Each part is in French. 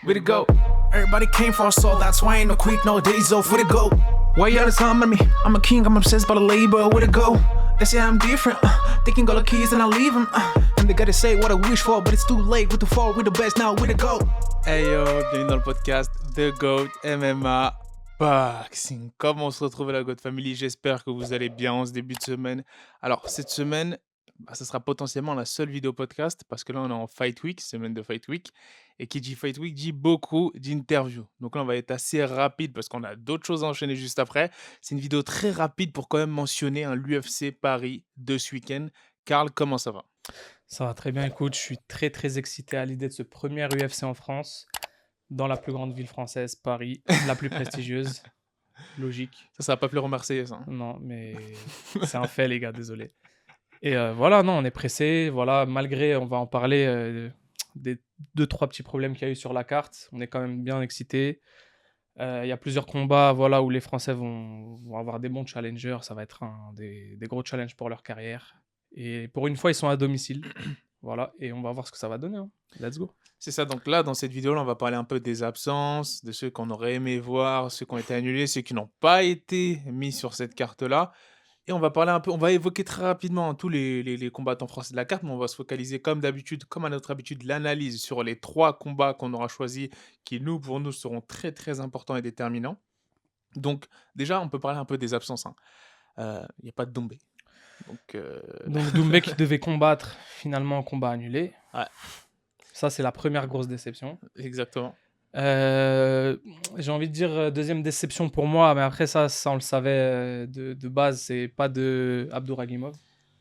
Way to go. Everybody came for us, so that's why ain't no quick, no days off. Way to go. Why you all the time on me? I'm a king, I'm obsessed by the label. Way to go. They say I'm different. They can go the keys and I leave them. And they gotta say what I wish for, but it's too late. With the fall, we the best now. Way to go. Hey yo, bienvenue dans le podcast The GOAT MMA Boxing. Comment on se retrouve à la GOAT Family? J'espère que vous allez bien en ce début de semaine. Alors, cette semaine, ça sera potentiellement la seule vidéo podcast parce que là, on est en Fight Week, semaine de Fight Week. Et qui dit Fight Week dit beaucoup d'interviews. Donc là, on va être assez rapide parce qu'on a d'autres choses à enchaîner juste après. C'est une vidéo très rapide pour quand même mentionner l'UFC Paris de ce week-end. Karl, comment ça va? Ça va très bien, écoute, je suis très excité à l'idée de ce premier UFC en France, dans la plus grande ville française, Paris, la plus prestigieuse, logique. Ça va pas plaire aux Marseillais, ça. Non, mais c'est un fait, les gars, désolé. Et voilà, non, on est pressé, voilà, malgré, on va en parler, des 2-3 petits problèmes qu'il y a eu sur la carte, on est quand même bien excité. Il y a plusieurs combats, voilà, où les Français vont avoir des bons challengers, ça va être des gros challenges pour leur carrière. Et pour une fois, ils sont à domicile. Voilà, et on va voir ce que ça va donner. Hein. Let's go. C'est ça, donc là, dans cette vidéo-là, on va parler un peu des absences, de ceux qu'on aurait aimé voir, ceux qui ont été annulés, ceux qui n'ont pas été mis sur cette carte-là. Et on va parler un peu, on va évoquer très rapidement tous les combattants français de la carte, mais on va se focaliser comme d'habitude, comme à notre habitude, l'analyse sur les 3 combats qu'on aura choisis, qui pour nous, seront très importants et déterminants. Donc, déjà, on peut parler un peu des absences. Il n'y a pas de Dombé. Donc Doumbé qui devait combattre, finalement, combat annulé. Ouais. Ça, c'est la première grosse déception. Exactement. J'ai envie de dire deuxième déception pour moi, mais après ça on le savait de base, c'est pas de Abdouragimov.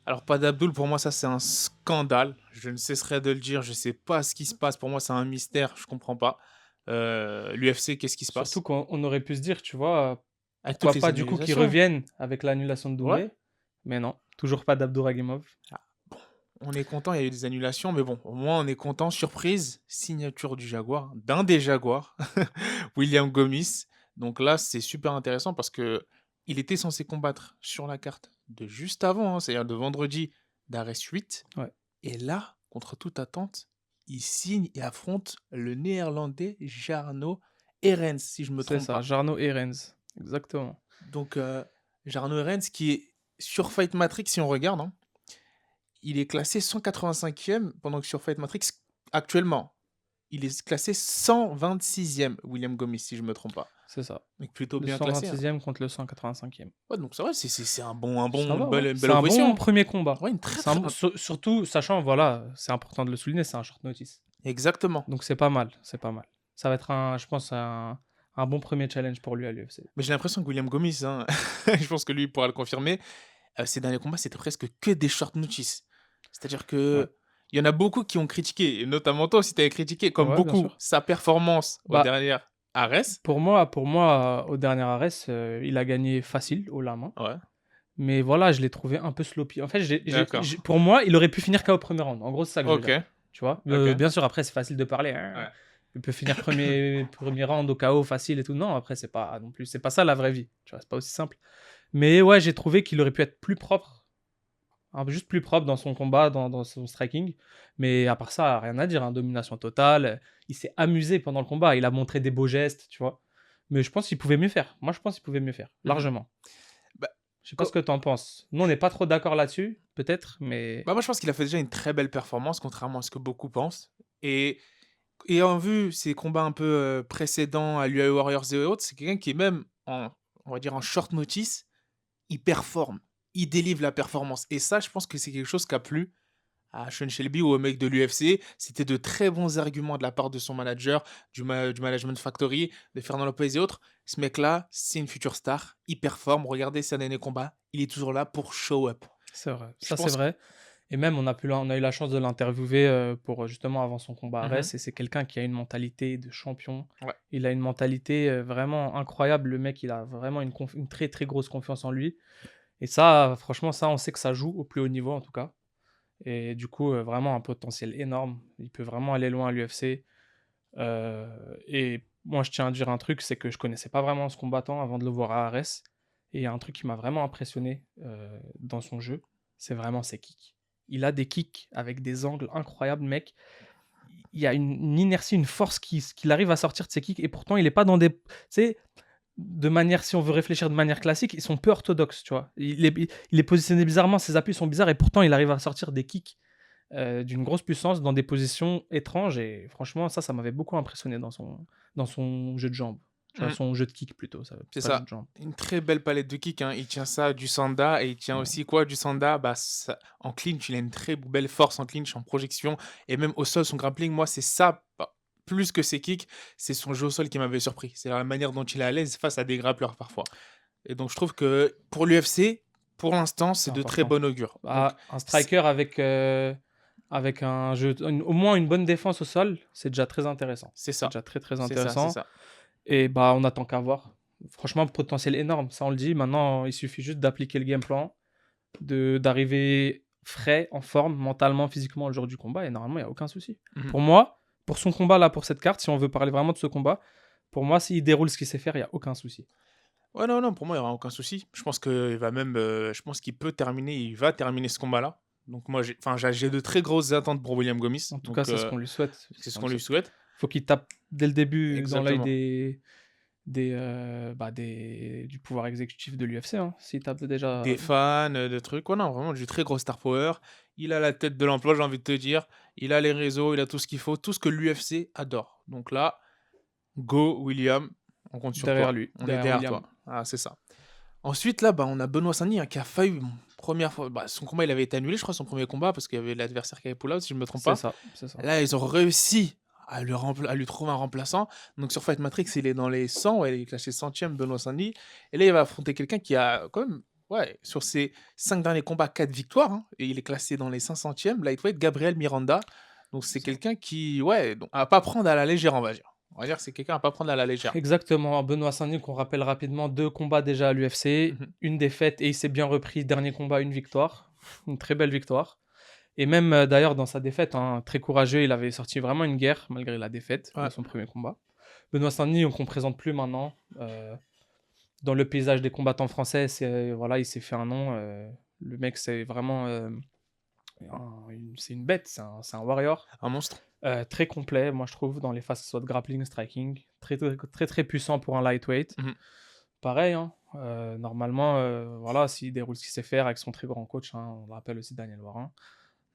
Alors, pas d'Abdoul, pour moi, ça, c'est un scandale. Je ne cesserai de le dire. Je ne sais pas ce qui se passe. Pour moi, c'est un mystère. Je ne comprends pas. L'UFC, qu'est-ce qui se passe? Surtout qu'on aurait pu se dire, tu vois, Avec pourquoi toutes les pas du coup qu'ils annulations. reviennent avec l'annulation de Doumbé. Ouais. Mais non, toujours pas d'Abdouragimov. On est content, il y a eu des annulations, mais bon, au moins on est content. Surprise, signature du Jaguar, d'un des Jaguars, William Gomis. Donc là, c'est super intéressant parce que il était censé combattre sur la carte de juste avant, c'est-à-dire de vendredi d'Ares 8. Ouais. Et là, contre toute attente, il signe et affronte le néerlandais Jarno Herrens, si je me trompe C'est ça, pas. Jarno Herrens, exactement. Donc, Jarno Herrens qui est sur Fight Matrix, si on regarde, il est classé 185e, pendant que sur Fight Matrix, actuellement, il est classé 126e, William Gomis, si je ne me trompe pas. C'est ça. Donc plutôt Le bien classé. 126e contre le 185e. Ouais, donc ça va, c'est un bon, Ouais. belle C'est un opposition. bon premier combat. Ouais, une très Surtout, sachant, voilà, c'est important de le souligner, c'est un short notice. Exactement. Donc c'est pas mal. Ça va être, je pense, un bon premier challenge pour lui à l'UFC. Mais j'ai l'impression que William Gomis, je pense que lui il pourra le confirmer, ces derniers combats, c'était presque que des short notice. C'est-à-dire que il y en a beaucoup qui ont critiqué, et notamment toi aussi, tu avais critiqué, comme beaucoup, sa performance aux dernières Ares. Pour moi, au dernier Ares, il a gagné facile au lama. Ouais. Mais voilà, je l'ai trouvé un peu sloppy. En fait, pour moi, il aurait pu finir KO au premier round. En gros, c'est ça que je veux dire. Tu vois bien sûr, après, c'est facile de parler. Ouais. Il peut finir premier round au KO facile et tout. Non, après, c'est pas non plus. C'est pas ça la vraie vie. Tu vois, c'est pas aussi simple. Mais ouais, j'ai trouvé qu'il aurait pu être plus propre. Juste plus propre dans son combat, dans son striking. Mais à part ça, rien à dire. Domination totale. Il s'est amusé pendant le combat. Il a montré des beaux gestes, tu vois. Mais je pense qu'il pouvait mieux faire. Moi, je pense qu'il pouvait mieux faire. Largement. Je sais pas ce que t'en penses. Nous, on n'est pas trop d'accord là-dessus, peut-être, mais... moi, je pense qu'il a fait déjà une très belle performance, contrairement à ce que beaucoup pensent. Et en vue ses combats un peu précédents à l'UAE Warriors et autres, c'est quelqu'un qui est même, on va dire en short notice, il performe. Il délivre la performance. Et ça, je pense que c'est quelque chose qui a plu à Sean Shelby ou au mec de l'UFC. C'était de très bons arguments de la part de son manager, du Management Factory, de Fernand Lopez et autres. Ce mec-là, c'est une future star. Il performe. Regardez ses derniers combats. Il est toujours là pour show up. C'est vrai. Ça, c'est vrai. Et même, on a eu la chance de l'interviewer pour justement avant son combat à Arès. Et c'est quelqu'un qui a une mentalité de champion. Ouais. Il a une mentalité vraiment incroyable. Le mec, il a vraiment une très grosse confiance en lui. Et ça, franchement, on sait que ça joue au plus haut niveau en tout cas. Et du coup, vraiment un potentiel énorme. Il peut vraiment aller loin à l'UFC. Et moi, je tiens à dire un truc, c'est que je connaissais pas vraiment ce combattant avant de le voir à Arès. Et il y a un truc qui m'a vraiment impressionné dans son jeu, c'est vraiment ses kicks. Il a des kicks avec des angles incroyables, mec. il y a une inertie, une force qu'il arrive à sortir de ses kicks. Et pourtant, il n'est pas dans des... Tu sais, de manière, si on veut réfléchir de manière classique, ils sont peu orthodoxes, tu vois. Il est positionné bizarrement, ses appuis sont bizarres, et pourtant, il arrive à sortir des kicks d'une grosse puissance dans des positions étranges. Et franchement, ça m'avait beaucoup impressionné dans son jeu de jambes. Son jeu de kick plutôt. C'est ça. Une très belle palette de kick. Hein. Il tient ça du sanda et il tient aussi quoi du sanda en clinch, il a une très belle force en clinch, en projection. Et même au sol, son grappling, moi, c'est ça. Plus que ses kicks, c'est son jeu au sol qui m'avait surpris. C'est la manière dont il est à l'aise face à des grappleurs parfois. Et donc, je trouve que pour l'UFC, pour l'instant, c'est de très bon augure. Donc, un striker avec un jeu, au moins une bonne défense au sol, c'est déjà très intéressant. C'est ça. C'est déjà très, très intéressant. C'est ça. Et on n'attend qu'à voir. Franchement, potentiel énorme, ça on le dit. Maintenant, il suffit juste d'appliquer le game plan, d'arriver frais, en forme, mentalement, physiquement le jour du combat, et normalement, il n'y a aucun souci. Pour moi, pour son combat là, pour cette carte, si on veut parler vraiment de ce combat, pour moi, s'il déroule ce qu'il sait faire, il n'y a aucun souci. Ouais, non, pour moi, il n'y aura aucun souci. Je pense qu'il va même, il va terminer ce combat-là. Donc moi, j'ai de très grosses attentes pour William Gomis. En tout cas, c'est ce qu'on lui souhaite. C'est ce qu'on lui souhaite. Faut qu'il tape dès le début dans l'œil du pouvoir exécutif de l'UFC. Hein. S'il tape déjà... Des fans, de trucs. Ouais, non, vraiment, du très gros star power. Il a la tête de l'emploi, j'ai envie de te dire. Il a les réseaux, il a tout ce qu'il faut. Tout ce que l'UFC adore. Donc là, go William. On compte sur toi. Lui. On est derrière toi. Ah, c'est ça. Ensuite, là, on a Benoît Saint-Denis qui a failli... Première fois, son combat il avait été annulé, je crois, son premier combat, parce qu'il y avait l'adversaire qui avait pull out, si je ne me trompe pas. C'est ça. Là, ils ont réussi à lui trouver un remplaçant. Donc sur Fight Matrix, il est dans les 100, il est classé 100e, Benoît Saint-Denis. Et là, il va affronter quelqu'un qui a quand même, sur ses 5 derniers combats, 4 victoires. Hein, et il est classé dans les 500e, lightweight, Gabriel Miranda. Donc c'est quelqu'un qui, à pas prendre à la légère, on va dire. On va dire que c'est quelqu'un à pas prendre à la légère. Exactement. Benoît Saint-Denis, qu'on rappelle rapidement, 2 combats déjà à l'UFC, une défaite, et il s'est bien repris. Dernier combat, une victoire. Une très belle victoire. Et même d'ailleurs dans sa défaite, très courageux, il avait sorti vraiment une guerre malgré la défaite de son premier combat. Benoît Saint-Denis, on ne présente plus maintenant. Dans le paysage des combattants français, il s'est fait un nom. Le mec, c'est vraiment... c'est une bête, c'est un warrior. Un monstre. Très complet, moi je trouve, dans les phases soit de grappling, striking. Très, très, très, très puissant pour un lightweight. Pareil, normalement, s'il déroule ce qu'il sait faire avec son très grand coach, on le rappelle aussi Daniel Warin,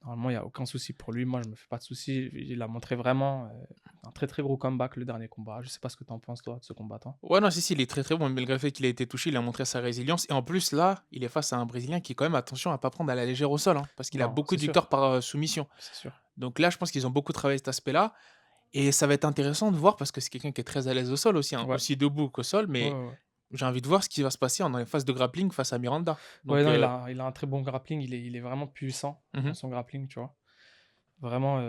normalement il n'y a aucun souci pour lui. Moi je me fais pas de soucis. Il a montré vraiment un très très gros comeback le dernier combat. Je sais pas ce que tu en penses toi de ce combattant. Ouais, non, si, il est très très bon, malgré le fait qu'il a été touché, il a montré sa résilience. Et en plus là, il est face à un Brésilien qui, quand même, attention à pas prendre à la légère au sol, parce qu'il a beaucoup de victoires par soumission. C'est sûr. Donc là, je pense qu'ils ont beaucoup travaillé cet aspect-là. Et ça va être intéressant de voir, parce que c'est quelqu'un qui est très à l'aise au sol aussi, aussi debout qu'au sol, mais j'ai envie de voir ce qui va se passer dans les phases de grappling face à Miranda. Donc, il a un très bon grappling, il est vraiment puissant dans son grappling, tu vois. Vraiment,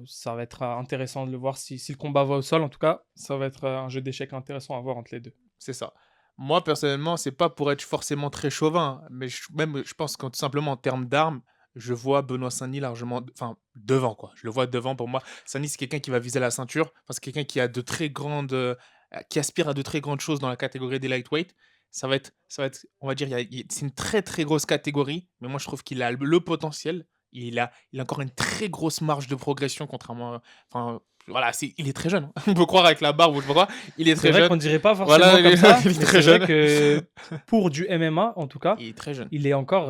ça va être intéressant de le voir si le combat va au sol. En tout cas, ça va être un jeu d'échecs intéressant à voir entre les deux. C'est ça. Moi, personnellement, c'est pas pour être forcément très chauvin, mais je pense que tout simplement en termes d'armes, je vois Benoît Saint-Denis largement, devant, quoi. Je le vois devant. Pour moi, Saint-Denis, c'est quelqu'un qui va viser la ceinture. C'est quelqu'un qui a qui aspire à de très grandes choses dans la catégorie des lightweight. Ça va être, on va dire, c'est une très très grosse catégorie, mais moi je trouve qu'il a le potentiel. Il a encore une très grosse marge de progression, contrairement. Il est très jeune. On peut croire avec la barbe ou je sais pas quoi. Il est très jeune. C'est vrai qu'on dirait pas forcément comme ça. Il est très jeune. Que pour du MMA, en tout cas, il est très jeune. Il est encore,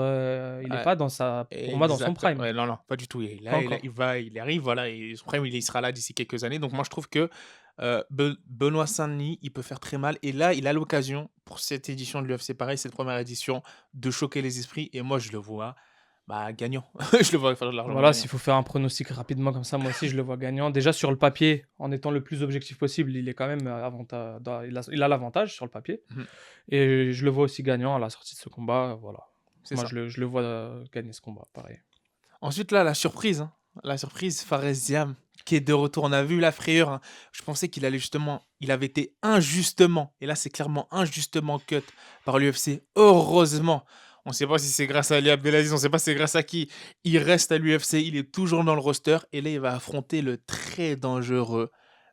il n'est pas dans pour moi dans son prime. Non, pas du tout. Il arrive, voilà, et son prime, il sera là d'ici quelques années. Donc moi je trouve que Benoît Saint-Denis, il peut faire très mal. Et là, il a l'occasion pour cette édition de l'UFC, pareil, cette première édition, de choquer les esprits. Et moi je le vois. Gagnant. Je le vois faire de l'argent. Voilà, s'il faut faire un pronostic rapidement comme ça, moi aussi je le vois gagnant. Déjà sur le papier, en étant le plus objectif possible, il est quand même il a l'avantage sur le papier. Et je le vois aussi gagnant à la sortie de ce combat. Voilà. Moi je le vois gagner ce combat, pareil. Ensuite là, la surprise, Fares Ziam qui est de retour. On a vu la frayeur. Je pensais qu'il avait été injustement, et là c'est clairement injustement cut par l'UFC. Heureusement. On ne sait pas si c'est grâce à Ali Abdelaziz, on ne sait pas si c'est grâce à qui. Il reste à l'UFC, il est toujours dans le roster. Et là, il va affronter le très dangereux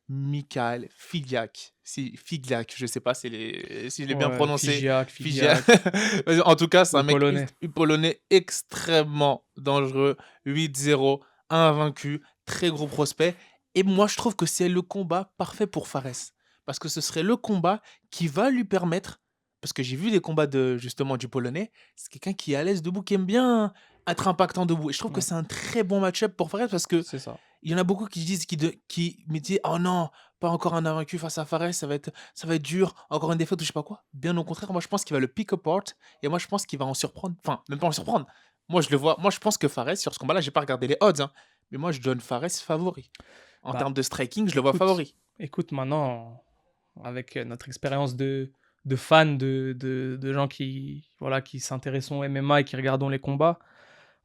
Mikhail Figliak. Figliak, je ne sais pas si je l'ai bien prononcé. Figliak. En tout cas, c'est un mec polonais extrêmement dangereux. 8-0, invaincu, très gros prospect. Et moi, je trouve que c'est le combat parfait pour Fares. Parce que ce serait le combat qui va lui permettre, parce que j'ai vu des combats justement du Polonais, c'est quelqu'un qui est à l'aise debout, qui aime bien être impactant debout. Et je trouve que c'est un très bon match-up pour Fares parce que C'est ça. il y en a beaucoup qui disent, qui me disent, oh non, pas encore un invaincu face à Fares, ça va être dur, encore une défaite ou je sais pas quoi. Bien au contraire, moi je pense qu'il va le pick apart et moi je pense qu'il va en surprendre. Enfin, même pas en surprendre. Moi je le vois, moi je pense que Fares sur ce combat-là, j'ai pas regardé les odds, hein, mais moi je donne Fares favori. En Bah, termes de striking, je le vois favori. Écoute, maintenant, avec notre expérience de fans, de gens qui s'intéressent au MMA et qui regardent les combats,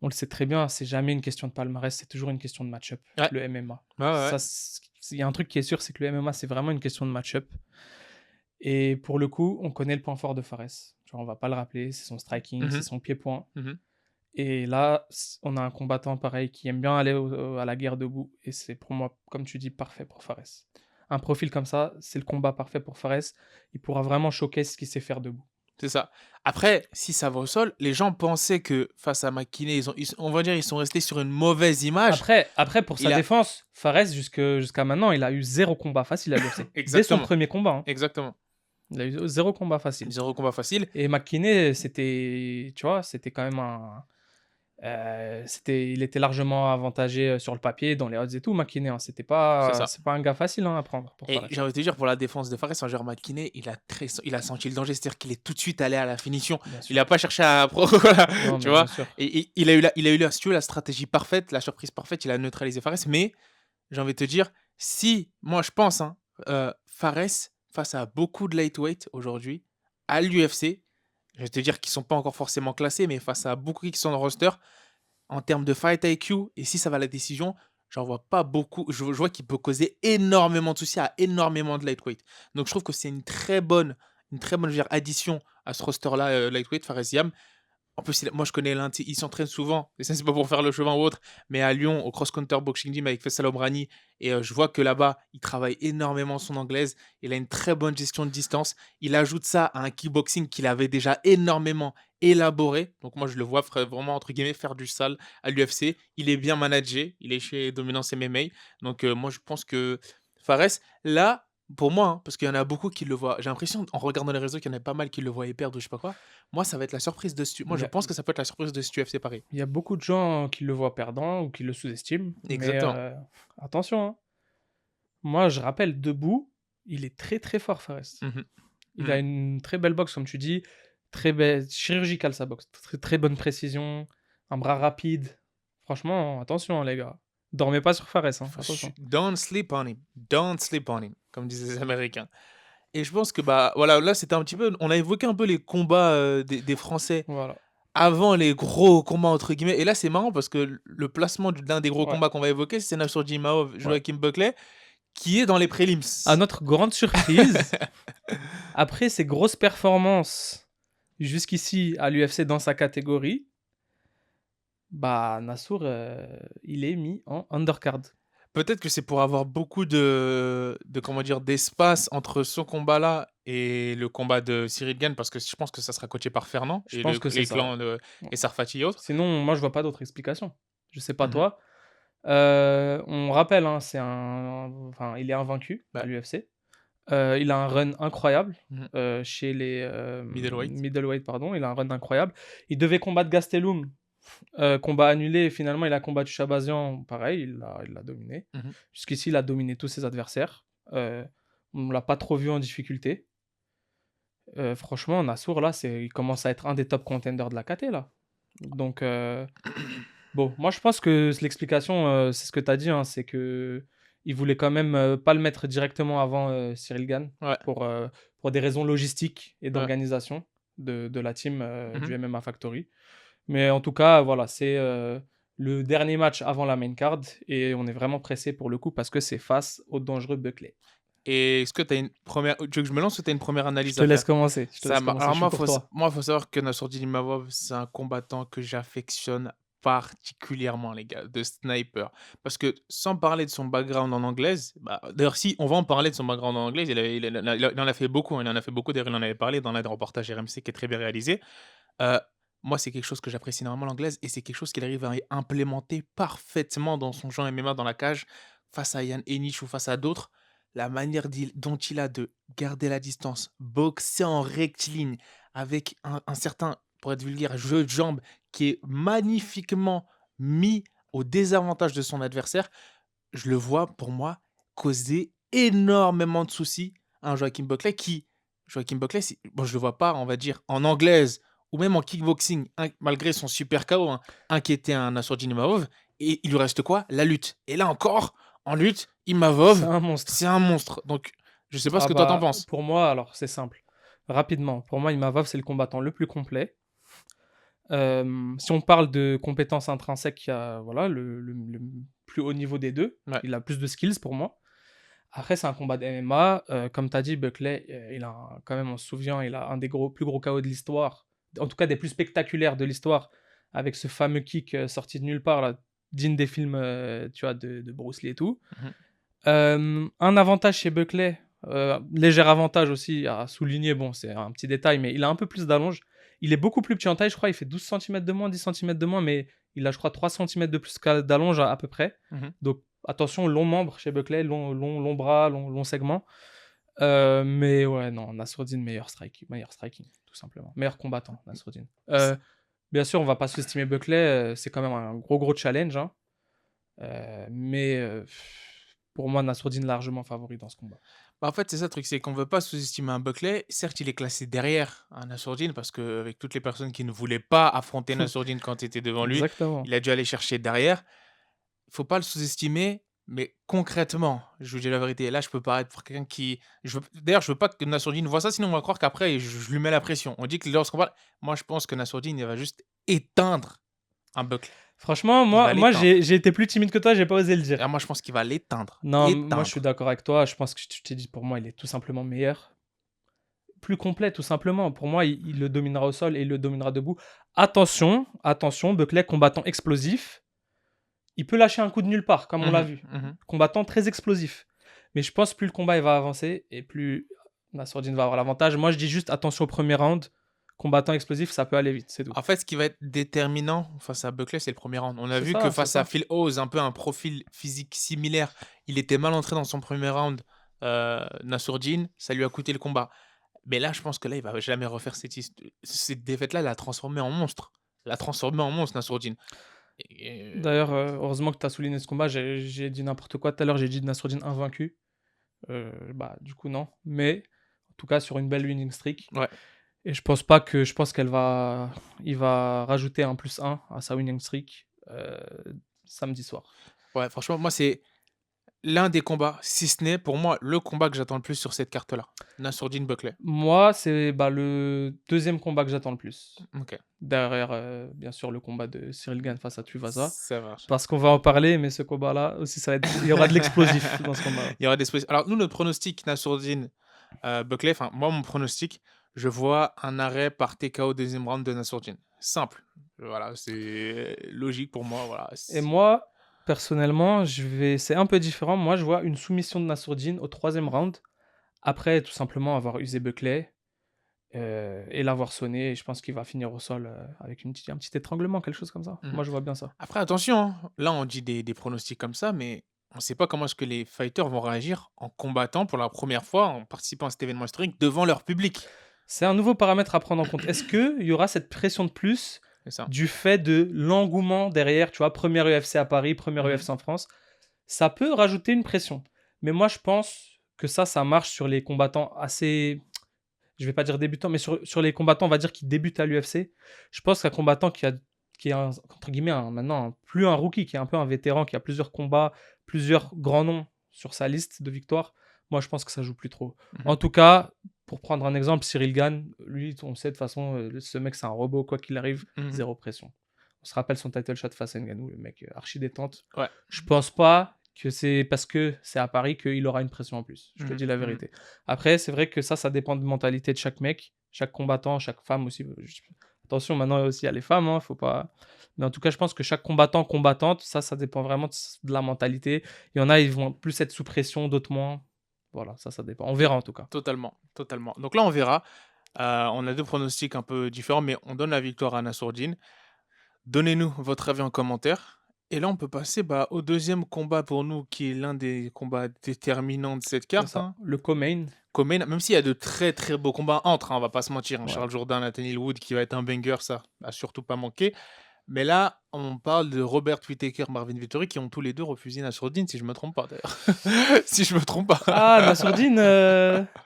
on le sait très bien, c'est jamais une question de palmarès, c'est toujours une question de match-up, le MMA. Ouais. Il y a un truc qui est sûr, c'est que le MMA, c'est vraiment une question de match-up. Et pour le coup, on connaît le point fort de Fares. On va pas le rappeler, c'est son striking, c'est son pied-point. Et là, on a un combattant pareil qui aime bien aller à la guerre debout. Et c'est pour moi, comme tu dis, parfait pour Fares. Un profil comme ça, c'est le combat parfait pour Fares. Il pourra vraiment choquer ce qu'il sait faire debout. C'est ça. Après, si ça va au sol, les gens pensaient que face à McKinney, on va dire ils sont restés sur une mauvaise image. Après pour sa défense, Fares, jusqu'à maintenant, il a eu 0 combat facile à l'UFC. Dès son premier combat. Hein. Exactement. Il a eu 0 combat facile. 0 combat facile. Et McKinney, c'était quand même il était largement avantagé sur le papier, dans les odds et tout, McKinney. Hein. C'est pas un gars facile à prendre. Et j'ai envie de te dire, pour la défense de Fares, genre McKinney, il a senti le danger, c'est-à-dire qu'il est tout de suite allé à la finition. Il n'a pas cherché à... tu vois. Et il a eu la stratégie parfaite, la surprise parfaite, il a neutralisé Fares. Mais j'ai envie de te dire, si, moi je pense, Fares, face à beaucoup de lightweight aujourd'hui, à l'UFC, je vais te dire qu'ils ne sont pas encore forcément classés, mais face à beaucoup qui sont dans le roster, en termes de fight IQ, et si ça va à la décision, j'en vois pas beaucoup. Je vois qu'il peut causer énormément de soucis à énormément de lightweight. Donc je trouve que c'est une très bonne addition à ce roster-là, lightweight, Fares Ziam. En plus, moi je connais l'un, il s'entraîne souvent, et ça c'est pas pour faire le chemin ou autre, mais à Lyon, au Cross Counter Boxing Gym avec Faisal Omrani, et je vois que là-bas, il travaille énormément son anglaise, il a une très bonne gestion de distance, il ajoute ça à un kickboxing qu'il avait déjà énormément élaboré, donc moi je le vois vraiment entre guillemets faire du sale à l'UFC, il est bien managé, il est chez Dominance MMA, donc moi je pense que Fares, là, pour moi, parce qu'il y en a beaucoup qui le voient, j'ai l'impression, en regardant les réseaux, qu'il y en a pas mal qui le voient perdre ou je sais pas quoi. Moi, ça va être la surprise de ce... Moi, je pense que ça peut être la surprise de ce UFC Paris. Il y a beaucoup de gens qui le voient perdant ou qui le sous-estiment. Exactement. Mais attention, hein. Moi, je rappelle, debout, il est très très fort, Fares. Il a une très belle boxe, comme tu dis, très belle, chirurgicale sa boxe, très, très bonne précision, un bras rapide. Franchement, attention, les gars. Dormez pas sur Fares. Hein. Don't sleep on him. Don't sleep on him, comme disaient les Américains. Et je pense que, voilà, là, c'était un petit peu... On a évoqué un peu les combats des Français avant les gros combats, entre guillemets. Et là, c'est marrant parce que le placement d'un des gros combats qu'on va évoquer, c'est Nassourdine-Imavov, Joachim Buckley, qui est dans les prélims. À notre grande surprise, après ses grosses performances jusqu'ici à l'UFC dans sa catégorie, Nassour, il est mis en undercard. Peut-être que c'est pour avoir beaucoup d'espace entre ce combat-là et le combat de Cyril Gane, parce que je pense que ça sera coaché par Fernand je pense que c'est clans et Sarfati et autres. Sinon, moi, je vois pas d'autre explication. Je sais pas toi. On rappelle, hein, il est invaincu à l'UFC. Il a un run incroyable chez les middleweight. Il a un run incroyable. Il devait combattre Gastelum. Combat annulé, finalement il a combattu Shabazian, pareil, il l'a dominé. Jusqu'ici il a dominé tous ses adversaires. On l'a pas trop vu en difficulté. Franchement, Nassour là, il commence à être un des top contenders de la KT là. Donc bon, moi je pense que l'explication, c'est ce que tu as dit, hein, c'est que il voulait quand même pas le mettre directement avant Cyril Gane pour des raisons logistiques et d'organisation de la team du MMA Factory. Mais en tout cas, voilà, c'est le dernier match avant la main card et on est vraiment pressé pour le coup parce que c'est face au dangereux Buckley. Et est-ce que tu as une première... Tu veux que je me lance ou tu as une première analyse? Je te laisse commencer. Alors moi, il faut savoir que Nassourdine-Imavov, c'est un combattant que j'affectionne particulièrement, les gars, de sniper. Parce que sans parler de son background en anglaise, d'ailleurs, si on va en parler de son background en anglaise, il en a fait beaucoup. Il en a fait beaucoup, d'ailleurs, il en avait parlé dans un reportage RMC qui est très bien réalisé. moi, c'est quelque chose que j'apprécie énormément l'anglaise et c'est quelque chose qu'il arrive à implémenter parfaitement dans son jeu MMA dans la cage, face à Ian Heinisch ou face à d'autres. La manière dont il a de garder la distance, boxer en rectiligne avec un certain, pour être vulgaire, jeu de jambes qui est magnifiquement mis au désavantage de son adversaire, je le vois pour moi causer énormément de soucis à un Joaquin Buckley bon, je le vois pas, on va dire, en anglaise ou même en kickboxing, malgré son super KO, inquiéter un Nassourdine Imavov. Et il lui reste quoi? La lutte. Et là encore, en lutte, Imavov, c'est un monstre. Donc, je sais pas ce que toi t'en penses. Pour moi, alors, c'est simple. Rapidement, pour moi, Imavov, c'est le combattant le plus complet. Si on parle de compétences intrinsèques, il y a voilà, le plus haut niveau des deux. Ouais. Il a plus de skills pour moi. Après, c'est un combat de MMA. Comme tu as dit, Buckley, il a quand même, on se souvient, il a un des plus gros KO de l'histoire. En tout cas, des plus spectaculaires de l'histoire. Avec ce fameux kick sorti de nulle part, là, digne des films tu vois, de Bruce Lee et tout. Mm-hmm. Un avantage chez Buckley, léger avantage aussi à souligner. Bon, c'est un petit détail, mais il a un peu plus d'allonge. Il est beaucoup plus petit en taille, je crois. Il fait 12 cm de moins, 10 cm de moins, mais il a, je crois, 3 cm de plus d'allonge à peu près. Mm-hmm. Donc, attention, long membre chez Buckley, long bras, long segment. Mais ouais, non, Nassourdine, meilleur striking, tout simplement. Meilleur combattant, Nassourdine. Bien sûr, on va pas sous-estimer Buckley. C'est quand même un gros challenge. Hein. Mais pour moi, Nassourdine largement favori dans ce combat. Bah en fait, c'est ça le truc, c'est qu'on veut pas sous-estimer un Buckley. Certes, il est classé derrière un Nassourdine parce qu'avec toutes les personnes qui ne voulaient pas affronter Nassourdine quand il était devant lui, exactement, il a dû aller chercher derrière. Il faut pas le sous-estimer, mais concrètement, je vous dis la vérité, là, je peux paraître pour quelqu'un qui... D'ailleurs, je veux pas que Nassourdine voit ça, sinon on va croire qu'après, je lui mets la pression. On dit que lorsqu'on parle... Moi, je pense que Nassourdine, il va juste éteindre un Buckley. Franchement, moi j'ai été plus timide que toi, j'ai pas osé le dire. Et moi, je pense qu'il va l'éteindre. Non, moi, je suis d'accord avec toi. Je pense que tu t'es dit, pour moi, il est tout simplement meilleur. Plus complet, tout simplement. Pour moi, il le dominera au sol et il le dominera debout. Attention, Buckley, combattant explosif. Il peut lâcher un coup de nulle part, comme on l'a vu. Combattant très explosif. Mais je pense plus le combat il va avancer et plus Nassourdine va avoir l'avantage. Moi, je dis juste attention au premier round. Combattant explosif, ça peut aller vite, c'est tout. En fait, ce qui va être déterminant face à Buckley, c'est le premier round. On a vu que face à Phil Hawes, un peu un profil physique similaire, il était mal entré dans son premier round. Nassourdine, ça lui a coûté le combat. Mais là, je pense que là, il va jamais refaire cette défaite-là. Il l'a transformé en monstre. Nassourdine. D'ailleurs, heureusement que tu as souligné ce combat. J'ai dit n'importe quoi tout à l'heure. J'ai dit Nassourdine invaincu. Du coup, non. Mais en tout cas, sur une belle winning streak. Ouais. Et je pense qu'il va rajouter un +1 à sa winning streak samedi soir. Ouais, franchement, moi, c'est l'un des combats, si ce n'est pour moi le combat que j'attends le plus sur cette carte-là. Nassourdine Buckley. Moi, c'est le deuxième combat que j'attends le plus. Ok. Derrière, bien sûr, le combat de Cyril Gane face à Tuivasa. Ça marche. Parce qu'on va en parler, mais ce combat-là aussi, il y aura de l'explosif dans ce combat. Il y aura des explosifs. Alors, nous, notre pronostic Nassourdine Buckley, enfin, moi, mon pronostic, je vois un arrêt par TKO deuxième round de Nassourdine. Simple. Voilà, c'est logique pour moi. Voilà. Et moi, personnellement, c'est un peu différent. Moi, je vois une soumission de Nassourdine au troisième round. Après, tout simplement, avoir usé Buckley et l'avoir sonné. Et je pense qu'il va finir au sol avec un petit étranglement, quelque chose comme ça. Moi, je vois bien ça. Après, attention. Hein. Là, on dit des pronostics comme ça, mais on ne sait pas comment est-ce que les fighters vont réagir en combattant pour la première fois, en participant à cet événement historique devant leur public. C'est un nouveau paramètre à prendre en compte. Est-ce qu'il y aura cette pression de plus du fait de l'engouement derrière, tu vois, première UFC à Paris, première UFC en France? Ça peut rajouter une pression. Mais moi, je pense que ça marche sur les combattants assez... Je vais pas dire débutants, mais sur les combattants, on va dire, qui débutent à l'UFC. Je pense qu'un combattant qui est entre guillemets, maintenant, plus un rookie, qui est un peu un vétéran, qui a plusieurs combats, plusieurs grands noms sur sa liste de victoires, moi, je pense que ça joue plus trop. En tout cas... Pour prendre un exemple, Cyril Gane, lui, on sait de toute façon, ce mec, c'est un robot, quoi qu'il arrive, zéro pression. On se rappelle son title shot face à Ngannou, le mec archi détente. Ouais. Je pense pas que c'est parce que c'est à Paris qu'il aura une pression en plus. Je te dis la vérité. Après, c'est vrai que ça dépend de la mentalité de chaque mec, chaque combattant, chaque femme aussi. Attention, maintenant aussi, il y a les femmes, hein, faut pas... Mais en tout cas, je pense que chaque combattant, combattante, ça dépend vraiment de la mentalité. Il y en a, ils vont plus être sous pression, d'autres moins. Voilà, ça dépend. On verra en tout cas. Totalement. Donc là, on verra. On a 2 pronostics un peu différents, mais on donne la victoire à Nassourdine. Donnez-nous votre avis en commentaire. Et là, on peut passer au deuxième combat pour nous, qui est l'un des combats déterminants de cette C'est carte. ça. Le co-main. Co-main, même s'il y a de très très beaux combats entre, on va pas se mentir. Ouais. Charles Jourdain, Nathaniel Wood, qui va être un banger, ça va surtout pas manquer. Mais là, on parle de Robert Whittaker, Marvin Vettori, qui ont tous les deux refusé Nassourdine, si je me trompe pas d'ailleurs. Si je me trompe pas. Ah, Nassourdine,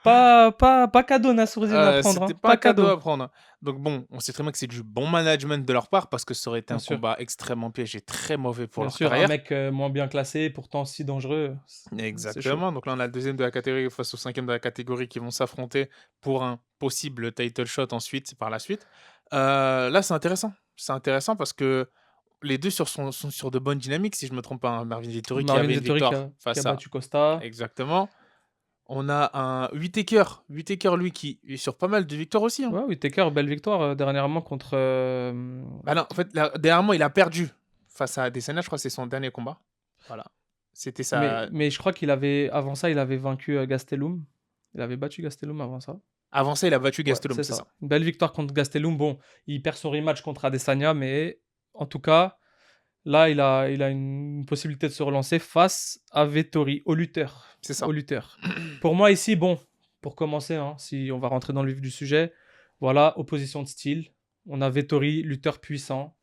pas cadeau Nassourdine à prendre. C'était pas un cadeau à prendre. Donc bon, on sait très bien que c'est du bon management de leur part, parce que ça aurait été Bien un sûr. combat extrêmement piège et très mauvais pour Bien leur sûr, carrière. un mec moins bien classé, pourtant si dangereux. C'est chaud. Exactement. Donc là, on a le deuxième de la catégorie face au cinquième de la catégorie qui vont s'affronter pour un possible title shot ensuite, par la suite. Là, c'est intéressant. C'est intéressant parce que les deux sont sur de bonnes dynamiques, si je me trompe pas. hein. Marvin Vettori qui Marvin avait une Vettori victoire qui face a à... battu Costa. Exactement. On a un Whittaker. Whittaker, lui, qui est sur pas mal de victoires aussi. hein. Ouais, Whittaker, belle victoire dernièrement contre. Bah non, en fait, dernièrement, il a perdu face à Adesanya. Je crois que c'est son dernier combat. Voilà. C'était ça. Mais je crois qu'il avait. Avant ça, il avait vaincu Gastelum. Il avait battu Gastelum avant ça. Avant ça, il a battu Ouais, Gastelum, c'est c'est ça. Une belle victoire contre Gastelum. Bon, il perd son rematch contre Adesanya, mais en tout cas, là, il a une possibilité de se relancer face à Vettori, au lutteur. C'est ça. Au lutteur. Pour moi, ici, bon, pour commencer, hein, si on va rentrer dans le vif du sujet, voilà, opposition de style. On a Vettori, lutteur puissant,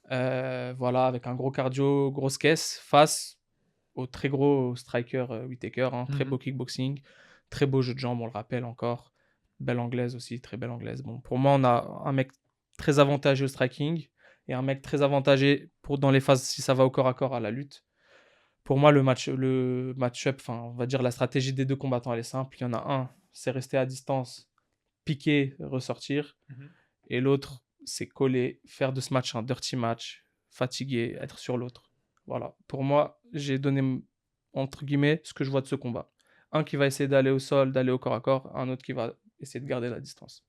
voilà, avec un gros cardio, grosse caisse, face au très gros striker Whittaker, hein, très beau kickboxing, très beau jeu de jambes, on le rappelle encore. Belle anglaise aussi, très belle anglaise. Bon, pour moi, on a un mec très avantagé au striking et un mec très avantagé dans les phases si ça va au corps à corps à la lutte. Pour moi, le match-up, enfin, on va dire la stratégie des deux combattants, elle est simple. Il y en a un, c'est rester à distance, piquer, ressortir. Et l'autre, c'est coller, faire de ce match un dirty match, fatiguer, être sur l'autre. Voilà. Pour moi, j'ai donné, entre guillemets, ce que je vois de ce combat. Un qui va essayer d'aller au sol, d'aller au corps à corps, un autre qui va essayer de garder la distance.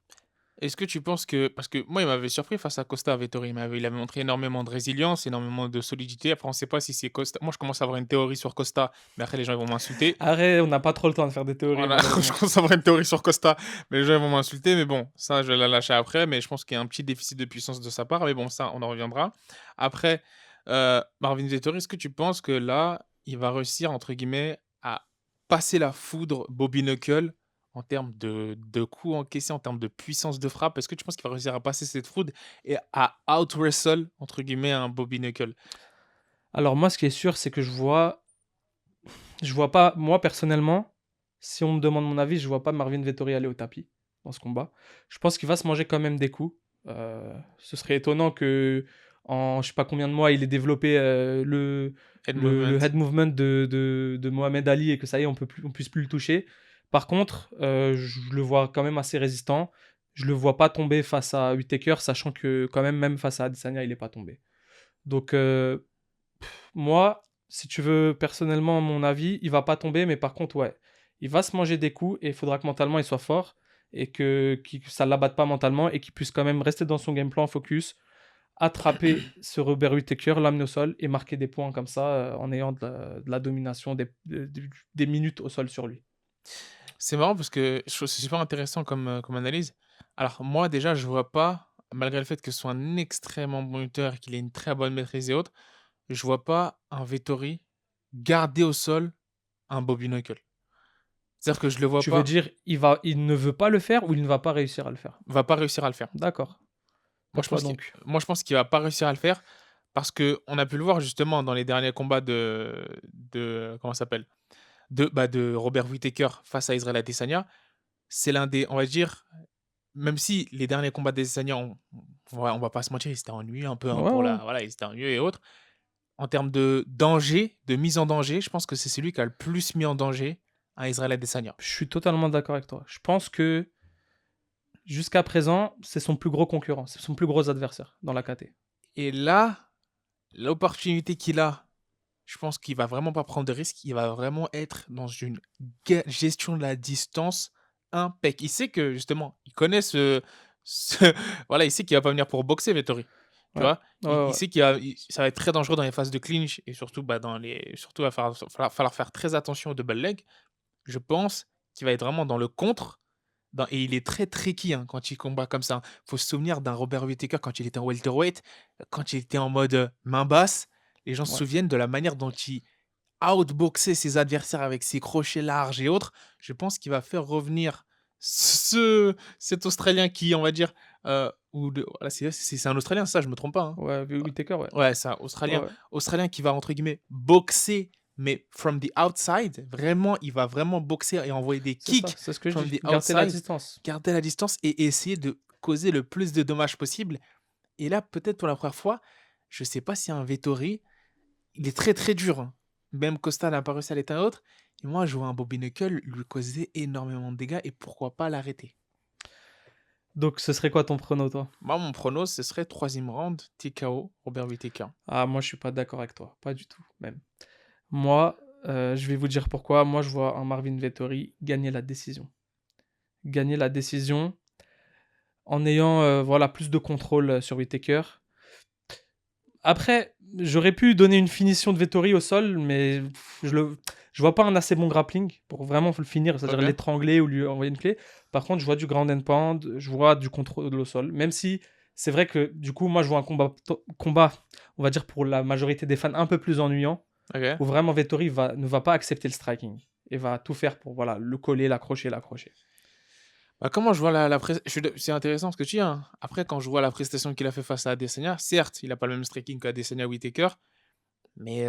Est-ce que tu penses que... Parce que moi, il m'avait surpris face à Costa, Vettori. Il avait montré énormément de résilience, énormément de solidité. Après, on ne sait pas si c'est Costa. Moi, je commence à avoir une théorie sur Costa, mais après, les gens ils vont m'insulter. Arrête, on n'a pas trop le temps de faire des théories. Voilà, je commence à avoir une théorie sur Costa, mais les gens ils vont m'insulter. Mais bon, ça, je vais la lâcher après. Mais je pense qu'il y a un petit déficit de puissance de sa part. Mais bon, ça, on en reviendra. Après, Marvin Vettori, est-ce que tu penses que là, il va réussir, entre guillemets, à passer la foudre Bobby Knuckle en termes de coups encaissés, en termes de puissance de frappe? Est-ce que tu penses qu'il va réussir à passer cette foudre et à out-wrestle, entre guillemets, un Bobby Knuckle? Alors moi, ce qui est sûr, c'est que je vois pas, moi personnellement, si on me demande mon avis, je vois pas Marvin Vettori aller au tapis dans ce combat. Je pense qu'il va se manger quand même des coups. Ce serait étonnant que en je sais pas combien de mois il ait développé le head movement de Mohamed Ali et que ça y est, on puisse plus le toucher. Par contre, je le vois quand même assez résistant. Je le vois pas tomber face à Whittaker, sachant que quand même face à Adesanya, il est pas tombé. Donc moi, si tu veux personnellement mon avis, il va pas tomber, mais par contre, ouais, il va se manger des coups et il faudra que mentalement il soit fort et que ça l'abatte pas mentalement et qu'il puisse quand même rester dans son game plan focus, attraper ce Robert Whittaker, l'amener au sol et marquer des points comme ça en ayant de la domination, des minutes au sol sur lui. C'est marrant parce que je trouve que c'est super intéressant comme analyse. Alors moi déjà, je vois pas, malgré le fait que ce soit un extrêmement bon lutteur et qu'il ait une très bonne maîtrise et autres, je vois pas un Vettori garder au sol un Bobby Knuckle. C'est-à-dire que je le vois Tu pas. veux dire, il ne veut pas le faire ou il ne va pas réussir à le faire? Va pas réussir à le faire. D'accord. Moi, je pense qu'il va pas réussir à le faire parce que on a pu le voir justement dans les derniers combats de comment ça s'appelle? De Robert Whittaker face à Israel Adesanya. C'est l'un des, on va dire, même si les derniers combats d'Adesanya, on va pas se mentir, ils s'étaient ennuyeux un peu hein, Ouais, pour ouais. voilà, ils s'étaient ennuyeux et autres. En termes de danger, de mise en danger, je pense que c'est celui qui a le plus mis en danger à Israel Adesanya. Je suis totalement d'accord avec toi. Je pense que jusqu'à présent, c'est son plus gros concurrent, c'est son plus gros adversaire dans la KT. Et là, l'opportunité qu'il a, je pense qu'il va vraiment pas prendre de risques. Il va vraiment être dans une gestion de la distance impec. Il sait que, justement, il connaît voilà, il sait qu'il va pas venir pour boxer, Vettori. Tu vois il sait ça va être très dangereux dans les phases de clinch et surtout, surtout, il va falloir faire très attention aux double leg. Je pense qu'il va être vraiment dans le contre Et il est très tricky quand il combat comme ça. Faut se souvenir d'un Robert Whittaker quand il était en welterweight, quand il était en mode main basse. Les gens se souviennent de la manière dont il outboxait ses adversaires avec ses crochets larges et autres. Je pense qu'il va faire revenir cet Australien qui, on va dire, voilà, c'est un Australien, ça, je me trompe pas. Hein. Ouais, Whittaker, ouais. Ouais, ça, Australien. Ouais. Australien qui va, entre guillemets, boxer, mais from the outside. Vraiment, il va vraiment boxer et envoyer des kicks c'est ce que je from dis. the Garder la outside. distance. Garder la distance et essayer de causer le plus de dommages possible. Et là, peut-être pour la première fois, je sais pas si un Vettori, il est très très dur. Hein. Même Costa n'a pas réussi à l'éteindre autre. Et moi, je vois un Bobby Knuckle lui causer énormément de dégâts et pourquoi pas l'arrêter. Donc, ce serait quoi ton prono, toi? Moi, mon prono, ce serait 3e round, TKO, Robert Whittaker. Ah, moi, je suis pas d'accord avec toi. Pas du tout, même. Moi, je vais vous dire pourquoi. Moi, je vois un Marvin Vettori gagner la décision. Gagner la décision en ayant voilà, plus de contrôle sur Whittaker. Après, j'aurais pu donner une finition de Vettori au sol, mais je vois pas un assez bon grappling pour vraiment le finir, c'est-à-dire l'étrangler ou lui envoyer une clé. Par contre, je vois du ground and pound, je vois du contrôle au sol, même si c'est vrai que du coup, moi, je vois un combat, on va dire pour la majorité des fans, un peu plus ennuyant, où vraiment Vettori ne va pas accepter le striking et va tout faire pour voilà, le coller, l'accrocher. Bah, comment je vois c'est intéressant ce que tu dis. Hein. Après, quand je vois la prestation qu'il a fait face à Adesanya, certes, il n'a pas le même striking qu'Adesanya Whittaker, mais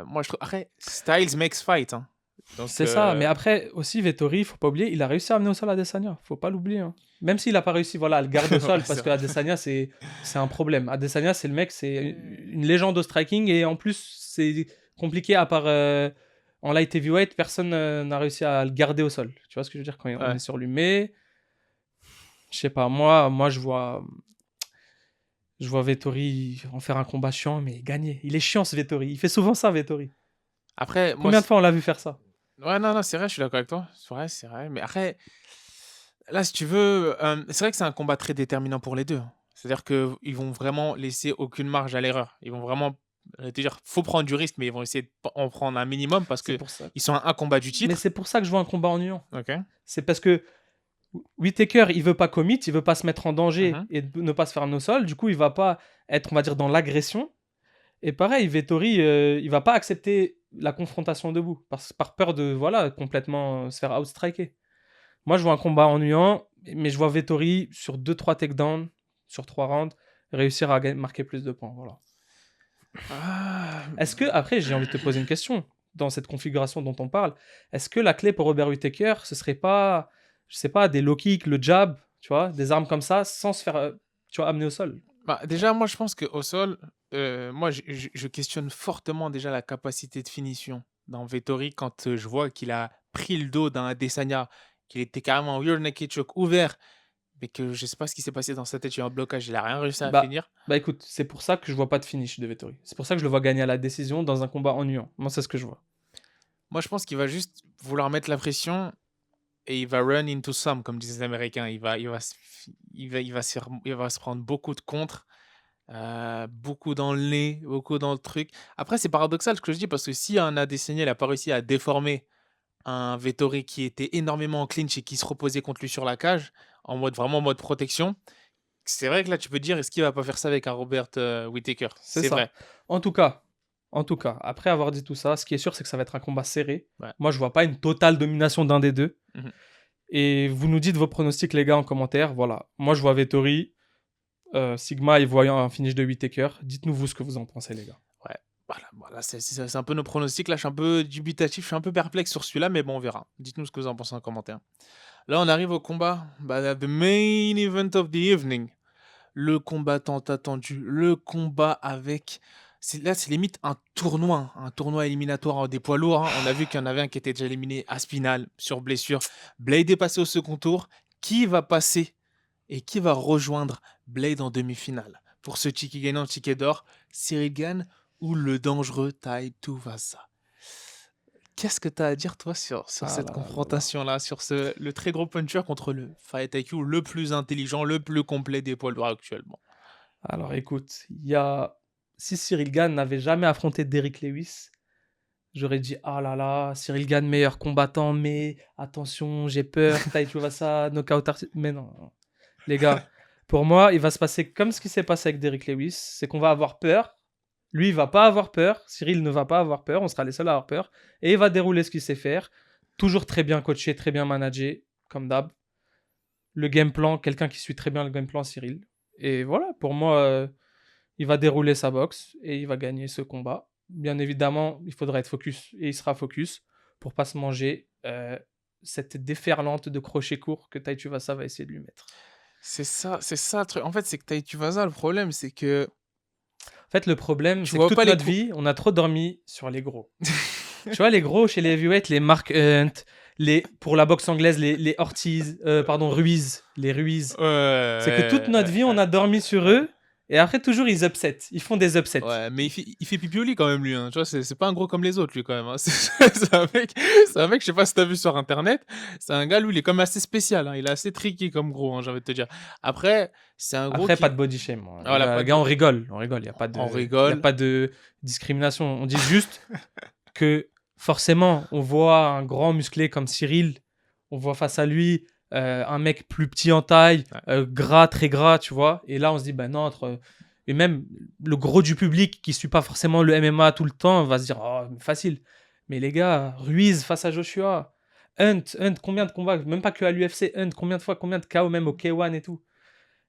moi, je trouve... Après, styles makes fight. Hein. C'est ça, mais après, aussi, Vettori, faut pas oublier, il a réussi à amener au sol Adesanya, faut pas l'oublier. Hein. Même s'il a pas réussi à le garder au sol, parce que Adesanya, c'est un problème. Adesanya, c'est le mec, c'est une légende au striking, et en plus, c'est compliqué, à part en light heavyweight, personne n'a réussi à le garder au sol. Tu vois ce que je veux dire quand on est sur lui. Mais, je sais pas, moi je vois Vettori en faire un combat chiant, mais gagner. Il est chiant, ce Vettori. Il fait souvent ça, Vettori. Après, combien de fois on l'a vu faire ça? Ouais, non, c'est vrai, je suis d'accord avec toi. C'est vrai. Mais après, là, si tu veux, c'est vrai que c'est un combat très déterminant pour les deux. C'est-à-dire qu'ils vont vraiment laisser aucune marge à l'erreur. Ils vont vraiment te dire, faut prendre du risque, mais ils vont essayer d'en prendre un minimum parce qu'ils sont à un combat du titre. Mais c'est pour ça que je vois un combat ennuyant. Ok. C'est parce que Whittaker, il veut pas commit, il veut pas se mettre en danger et ne pas se faire un au sol. Du coup, il va pas être, on va dire, dans l'agression. Et pareil, Vettori, il va pas accepter la confrontation debout par peur de complètement se faire outstriker. Moi, je vois un combat ennuyant, mais je vois Vettori sur 2-3 takedowns, sur 3 rounds, réussir à marquer plus de points. Voilà. Est-ce que, après, j'ai envie de te poser une question. Dans cette configuration dont on parle, est-ce que la clé pour Robert Whittaker, ce serait pas, je sais pas, des low kicks, le jab, tu vois, des armes comme ça, sans se faire, tu vois, amener au sol? Bah, déjà, moi, je pense qu'au sol, moi, je questionne fortement déjà la capacité de finition dans Vettori quand je vois qu'il a pris le dos d'un Adesanya, qu'il était carrément en rear naked choke ouvert, mais que je sais pas ce qui s'est passé dans sa tête, il y a eu un blocage, il a rien réussi à finir. Bah écoute, c'est pour ça que je vois pas de finish de Vettori. C'est pour ça que je le vois gagner à la décision dans un combat ennuyant. Moi, c'est ce que je vois. Moi, je pense qu'il va juste vouloir mettre la pression et il va run into some, comme disent les Américains. Il va se prendre beaucoup de contres, beaucoup dans le nez, beaucoup dans le truc. Après, c'est paradoxal ce que je dis, parce que si un Adesanya n'a pas réussi à déformer un Vettori qui était énormément en clinch et qui se reposait contre lui sur la cage, vraiment en mode protection, c'est vrai que là, tu peux dire, est-ce qu'il va pas faire ça avec un Robert Whittaker? C'est vrai. En tout cas, après avoir dit tout ça, ce qui est sûr, c'est que ça va être un combat serré. Ouais. Moi, je vois pas une totale domination d'un des deux. Et vous nous dites vos pronostics, les gars, en commentaire. Voilà. Moi, je vois Vettori. Sigma, et voyant un finish de Whittaker. Dites-nous, vous, ce que vous en pensez, les gars. Ouais. Voilà, c'est un peu nos pronostics. Là, je suis un peu dubitatif, je suis un peu perplexe sur celui-là, mais bon, on verra. Dites-nous ce que vous en pensez en commentaire. Là, on arrive au combat, the main event of the evening. Le combat tant attendu, le combat avec... Là, c'est limite un tournoi éliminatoire des poids lourds. Hein. On a vu qu'il y en avait un qui était déjà éliminé à Spinal, sur blessure. Blade est passé au second tour. Qui va passer et qui va rejoindre Blade en demi-finale? Pour ceux qui gagnent un ticket d'or, Ciryl Gane ou le dangereux Tai Tuivasa? Qu'est-ce que tu as à dire, toi, sur cette confrontation-là, sur le très gros puncher contre le Fight IQ le plus intelligent, le plus complet des poids lourds actuellement? Alors, écoute, si Ciryl Gane n'avait jamais affronté Derrick Lewis, j'aurais dit ah là là, Cyril Gane, meilleur combattant, mais attention, j'ai peur, Tuivasa, knockout artist. Mais non, les gars, pour moi, il va se passer comme ce qui s'est passé avec Derrick Lewis, c'est qu'on va avoir peur. Lui, il va pas avoir peur. Cyril ne va pas avoir peur. On sera les seuls à avoir peur. Et il va dérouler ce qu'il sait faire. Toujours très bien coaché, très bien managé, comme d'hab. Le game plan, quelqu'un qui suit très bien le game plan, Cyril. Et voilà, pour moi, il va dérouler sa boxe et il va gagner ce combat. Bien évidemment, il faudra être focus. Et il sera focus pour pas se manger cette déferlante de crochets courts que Tai Tuivasa va essayer de lui mettre. C'est ça le truc. En fait, c'est que Tai Tuivasa, le problème, c'est que... En fait, le problème, c'est que toute notre vie, on a trop dormi sur les gros. Tu vois, les gros chez les heavyweights, les Mark Hunt, pour la boxe anglaise, les Ortiz, Ruiz, les Ruiz. C'est que toute notre vie, on a dormi sur eux. Et après, toujours, ils upset. Ils font des upsets. Ouais, mais il fait pipi au lit quand même, lui. Hein. Tu vois, c'est pas un gros comme les autres, lui, quand même. Hein. C'est un mec, je sais pas si t'as vu sur Internet. C'est un gars, lui, il est comme assez spécial. Hein. Il est assez tricky comme gros, hein, j'ai envie de te dire. Après, c'est un gros. Après, pas de body shame. Voilà, gars, on rigole. On rigole. Il n'y a pas de discrimination. On dit juste que forcément, on voit un grand musclé comme Cyril. On voit face à lui un mec plus petit en taille, gras, très gras, tu vois. Et là, on se dit, ben non, et même le gros du public qui suit pas forcément le MMA tout le temps va se dire, oh, facile. Mais les gars, Ruiz face à Joshua, Hunt, combien de combats, même pas que à l'UFC, Hunt, combien de KO même au K1 et tout.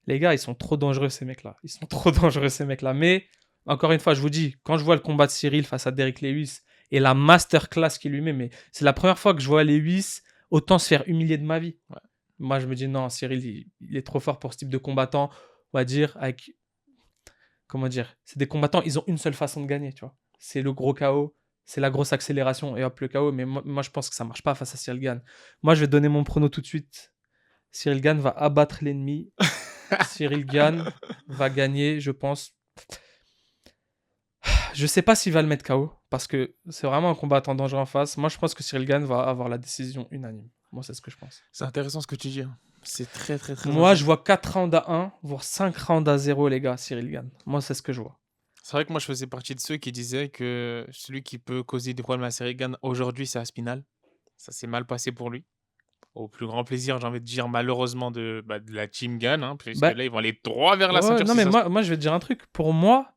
Les gars, ils sont trop dangereux, ces mecs-là. Mais, encore une fois, je vous dis, quand je vois le combat de Cyril face à Derrick Lewis et la masterclass qu'il lui met, mais c'est la première fois que je vois Lewis autant se faire humilier de ma vie. Ouais. Moi, je me dis, non, Cyril, il est trop fort pour ce type de combattant. On va dire, avec... Comment dire ? C'est des combattants, ils ont une seule façon de gagner, tu vois. C'est le gros KO, c'est la grosse accélération et hop, le KO. Mais moi, je pense que ça marche pas face à Cyril Gane. Moi, je vais donner mon prono tout de suite. Cyril Gane va abattre l'ennemi. Cyril Gane va gagner, je pense. Je sais pas s'il va le mettre KO, parce que c'est vraiment un combattant dangereux en face. Moi, je pense que Cyril Gane va avoir la décision unanime. Moi, c'est ce que je pense. C'est intéressant ce que tu dis. Hein. C'est très, très, très... Moi, je vois 4 rounds à 1, voire 5 rounds à 0, les gars, Cyril Gane. Moi, c'est ce que je vois. C'est vrai que moi, je faisais partie de ceux qui disaient que celui qui peut causer des problèmes à Cyril Gane aujourd'hui, c'est Aspinal. Ça s'est mal passé pour lui. Au plus grand plaisir, j'ai envie de dire, malheureusement, de la team Gane, hein, puisque là, ils vont aller droit vers la ceinture. Non, mais moi, je vais te dire un truc. Pour moi,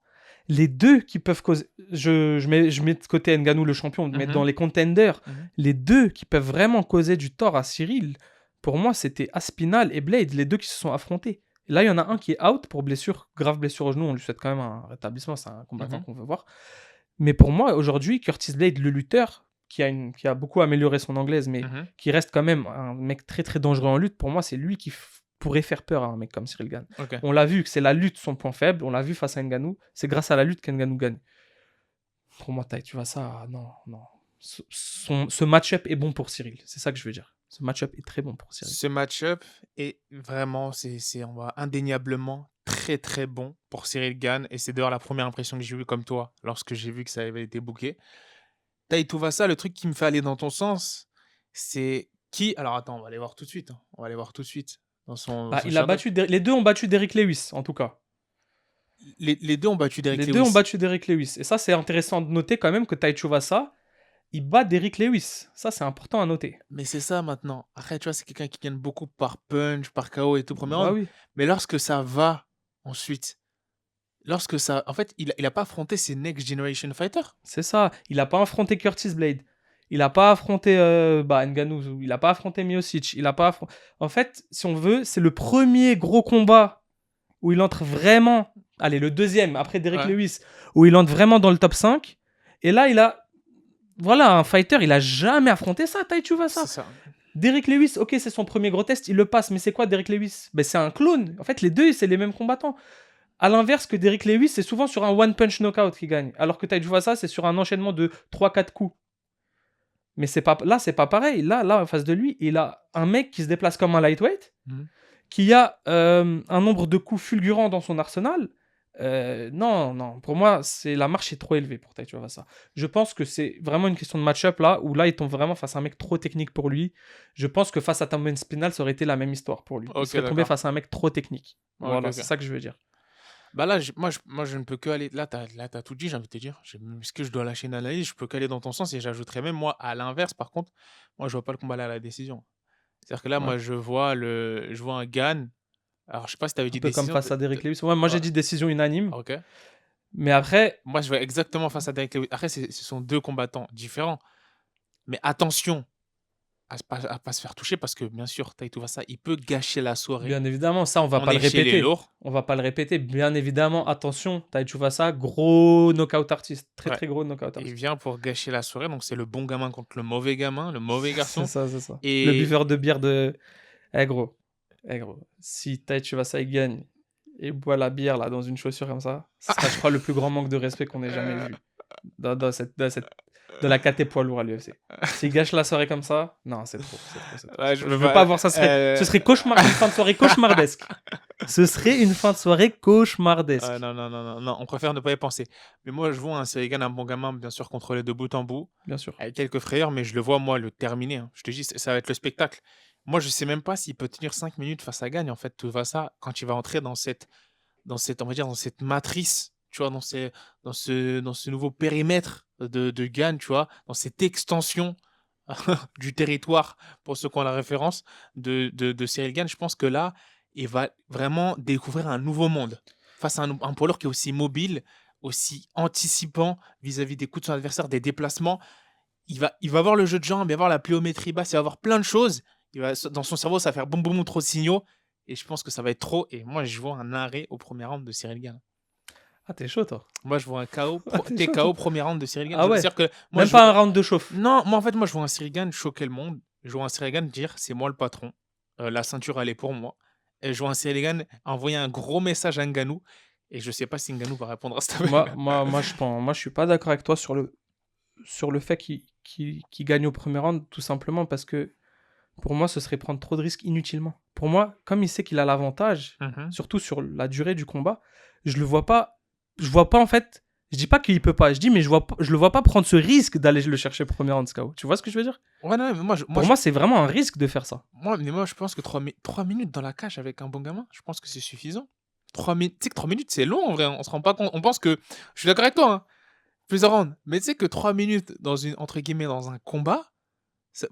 les deux qui peuvent causer... Je mets de côté Ngannou, le champion, mais dans les contenders, les deux qui peuvent vraiment causer du tort à Cyril, pour moi, c'était Aspinal et Blade, les deux qui se sont affrontés. Et là, il y en a un qui est out pour blessure, grave blessure au genou. On lui souhaite quand même un rétablissement, c'est un combattant qu'on veut voir. Mais pour moi, aujourd'hui, Curtis Blade, le lutteur, qui a beaucoup amélioré son anglaise, mais qui reste quand même un mec très très dangereux en lutte, pour moi, c'est lui qui pourrait faire peur à un mec comme Cyril Gane. Okay. On l'a vu que c'est la lutte son point faible, on l'a vu face à Ngannou, c'est grâce à la lutte qu'Ngannou gagne. Pour moi, tu vois ça, non. Ce match-up est bon pour Cyril, c'est ça que je veux dire. Ce match-up est très bon pour Cyril. Ce match-up est vraiment, on va indéniablement très très bon pour Cyril Gane, et c'est d'ailleurs la première impression que j'ai eue comme toi, lorsque j'ai vu que ça avait été booké. Tai Tuivasa, le truc qui me fait aller dans ton sens, c'est qui... Alors attends, on va aller voir tout de suite. Dans son il a battu les deux ont battu Derrick Lewis, en tout cas. Les deux ont battu Derrick Lewis. Les deux ont battu Derrick Lewis. Et ça, c'est intéressant de noter quand même que Tai Tuivasa, il bat Derrick Lewis. Ça, c'est important à noter. Mais c'est ça maintenant. Après, tu vois, c'est quelqu'un qui gagne beaucoup par punch, par KO et tout, premièrement. Oui. Mais lorsque ça va ensuite... En fait, il a pas affronté ses Next Generation Fighters. C'est ça. Il a pas affronté Curtis Blade. Il a pas affronté Ngannou. Il a pas affronté Miocic. En fait, si on veut, c'est le premier gros combat où il entre vraiment... Allez, le deuxième, après Derrick Lewis, où il entre vraiment dans le top 5. Et là, il a... Voilà, un fighter, il a jamais affronté ça, Tai Tuivasa. C'est ça. Derrick Lewis, ok, c'est son premier gros test, il le passe. Mais c'est quoi Derrick Lewis ? C'est un clone. En fait, les deux, c'est les mêmes combattants. À l'inverse que Derrick Lewis, c'est souvent sur un one-punch knockout qu'il gagne. Alors que Tai Tuivasa, c'est sur un enchaînement de 3-4 coups. Mais c'est pas pareil. Là, en face de lui, il a un mec qui se déplace comme un lightweight, qui a un nombre de coups fulgurants dans son arsenal. Non. Pour moi, la marche est trop élevée pour Tai Tuivasa. Je pense que c'est vraiment une question de match-up là, où là, il tombe vraiment face à un mec trop technique pour lui. Je pense que face à Tambourine Spinal, ça aurait été la même histoire pour lui. Il serait tombé face à un mec trop technique. Voilà, c'est ça que je veux dire. Bah là, moi, je ne peux que aller. Là, t'as tout dit, j'ai envie de te dire. Est-ce que je dois lâcher une analyse? Je peux qu'aller dans ton sens et j'ajouterais même, moi, à l'inverse, par contre, moi, je vois pas le combat aller à la décision. C'est-à-dire que là, Ouais. moi, je vois un Gane. Alors, je sais pas si t'avais Un dit peu comme décision. face à Derrick Lewis. Ouais, moi, j'ai Ouais, dit décision unanime. ok. Mais après, Moi, je vois exactement face à Derrick Lewis. Après, ce sont deux combattants différents. Mais attention à pas se faire toucher parce que, bien sûr, Tai Tuivasa, il peut gâcher la soirée. bien évidemment, ça, on va On pas le est chez les répéter. lourds. On va pas le répéter. Bien évidemment, attention, Tai Tuivasa, gros knockout artiste. Très, Ouais. très gros knockout Il artiste. vient pour gâcher la soirée. Donc, c'est le bon gamin contre le mauvais gamin, le mauvais garçon. C'est ça. Et Le buveur de bière de... Eh gros, si Tai Tuivasa il gagne et boit la bière là dans une chaussure comme ça, ce sera, je crois, le plus grand manque de respect qu'on ait jamais vu de la KT poids lourd à l'UFC. S'il gâche la soirée comme ça, non, c'est trop. Ouais, Je veux pas voir ça. Ce serait une fin de soirée cauchemardesque. Ce serait une fin de soirée cauchemardesque. Non, on préfère ne pas y penser. Mais moi, je vois un Cyril Gane, un bon gamin, bien sûr, contrôlé de bout en bout, Bien sûr. avec quelques frayeurs, mais je le vois, moi, le terminer. Hein. Je te dis, ça va être le spectacle. Moi, je sais même pas s'il peut tenir 5 minutes face à Gane. En fait, tout va ça quand il va entrer dans cette, on va dire, dans cette matrice, tu vois, dans ce nouveau périmètre de Gane, tu vois, dans cette extension du territoire, pour ceux qui ont la référence, de Cyril Gane. Je pense que là, il va vraiment découvrir un nouveau monde face à un poids lourd qui est aussi mobile, aussi anticipant vis-à-vis des coups de son adversaire, des déplacements. Il va avoir le jeu de jambes, il va avoir la pliométrie basse, il va avoir plein de choses. Dans son cerveau, ça va faire boum boum, trop de signaux. Et je pense que ça va être trop. Et moi, je vois un arrêt au premier round de Cyril Gane. Ah, t'es chaud, toi. Moi, je vois un KO, TKO premier round de Cyril Gane. Ah ouais. Que moi, même pas un round de chauffe. Non, moi, en fait, je vois un Cyril Gane choquer le monde. Je vois un Cyril Gane dire, c'est moi le patron. La ceinture, elle est pour moi. Et je vois un Cyril Gane envoyer un gros message à Ngannou. Et je sais pas si Ngannou va répondre à cette moi, je suis pas d'accord avec toi sur le fait qu'il gagne au premier round, tout simplement parce que pour moi, ce serait prendre trop de risques inutilement. Pour moi, comme il sait qu'il a l'avantage, surtout sur la durée du combat, je vois pas en fait. Je dis pas qu'il peut pas, je dis mais je le vois pas prendre ce risque d'aller le chercher premier round KO. Tu vois ce que je veux dire? Ouais, non, mais moi, c'est vraiment un risque de faire ça. Moi, je pense que 3 minutes dans la cage avec un bon gamin, je pense que c'est suffisant. 3 minutes, tu sais que 3 minutes, c'est long en vrai. On se rend pas compte. On pense que. Je suis d'accord avec toi, hein. Plusieurs rounds. Mais tu sais que 3 minutes entre guillemets, dans un combat,